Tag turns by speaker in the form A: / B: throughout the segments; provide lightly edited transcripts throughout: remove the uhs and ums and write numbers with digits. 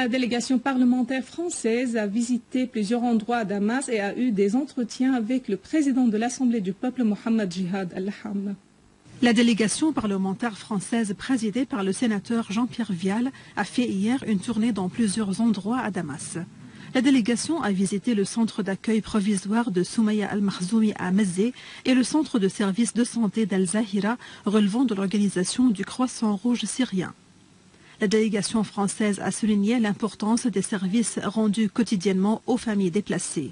A: La délégation parlementaire française a visité plusieurs endroits à Damas et a eu des entretiens avec le président de l'Assemblée du peuple, Mohamed Jihad Al-Laham.
B: La délégation parlementaire française présidée par le sénateur Jean-Pierre Vial a fait hier une tournée dans plusieurs endroits à Damas. La délégation a visité le centre d'accueil provisoire de Soumaya Al-Makhzoumi à Mezzé et le centre de service de santé d'Al-Zahira relevant de l'organisation du Croissant Rouge syrien. La délégation française a souligné l'importance des services rendus quotidiennement aux familles déplacées.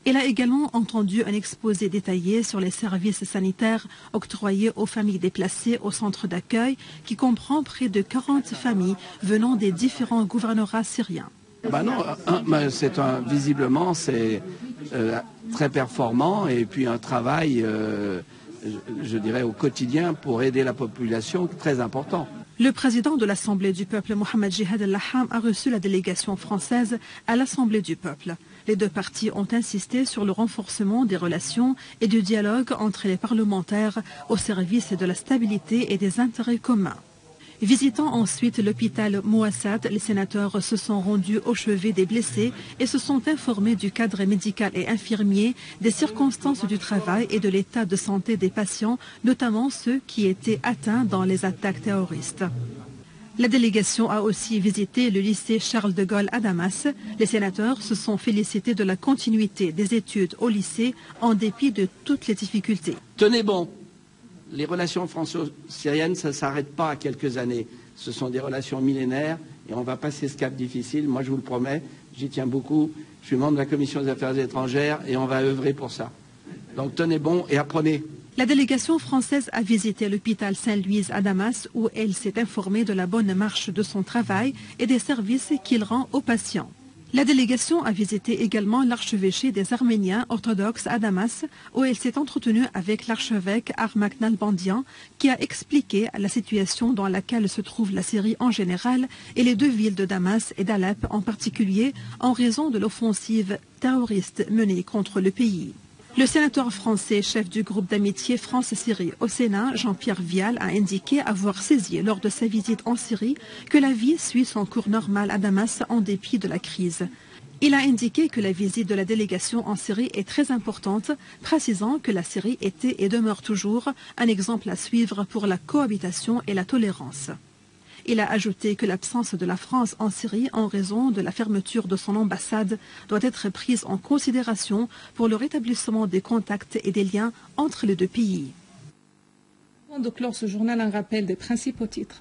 B: Elle a également entendu un exposé détaillé sur les services sanitaires octroyés aux familles déplacées au centre d'accueil qui comprend près de 40 familles venant des différents gouvernorats syriens.
C: Visiblement, c'est très performant et puis un travail, je dirais, au quotidien pour aider la population très important.
B: Le président de l'Assemblée du peuple, Mohamed Jihad Al-Laham, a reçu la délégation française à l'Assemblée du peuple. Les deux parties ont insisté sur le renforcement des relations et du dialogue entre les parlementaires au service de la stabilité et des intérêts communs. Visitant ensuite l'hôpital Mouassat, les sénateurs se sont rendus au chevet des blessés et se sont informés du cadre médical et infirmier, des circonstances du travail et de l'état de santé des patients, notamment ceux qui étaient atteints dans les attaques terroristes. La délégation a aussi visité le lycée Charles de Gaulle à Damas. Les sénateurs se sont félicités de la continuité des études au lycée en dépit de toutes les difficultés.
C: Tenez bon! Les relations franco-syriennes, ça ne s'arrête pas à quelques années. Ce sont des relations millénaires et on va passer ce cap difficile. Moi, je vous le promets, j'y tiens beaucoup. Je suis membre de la Commission des Affaires étrangères et on va œuvrer pour ça. Donc tenez bon et apprenez.
B: La délégation française a visité l'hôpital Saint-Louis à Damas où elle s'est informée de la bonne marche de son travail et des services qu'il rend aux patients. La délégation a visité également l'archevêché des Arméniens orthodoxes à Damas, où elle s'est entretenue avec l'archevêque Armak Nalbandian, qui a expliqué la situation dans laquelle se trouve la Syrie en général et les deux villes de Damas et d'Alep en particulier, en raison de l'offensive terroriste menée contre le pays. Le sénateur français, chef du groupe d'amitié France-Syrie au Sénat, Jean-Pierre Vial, a indiqué avoir saisi lors de sa visite en Syrie que la vie suit son cours normal à Damas en dépit de la crise. Il a indiqué que la visite de la délégation en Syrie est très importante, précisant que la Syrie était et demeure toujours un exemple à suivre pour la cohabitation et la tolérance. Il a ajouté que l'absence de la France en Syrie en raison de la fermeture de son ambassade doit être prise en considération pour le rétablissement des contacts et des liens entre les deux pays.
A: Avant de clore ce journal, un rappel des principaux titres.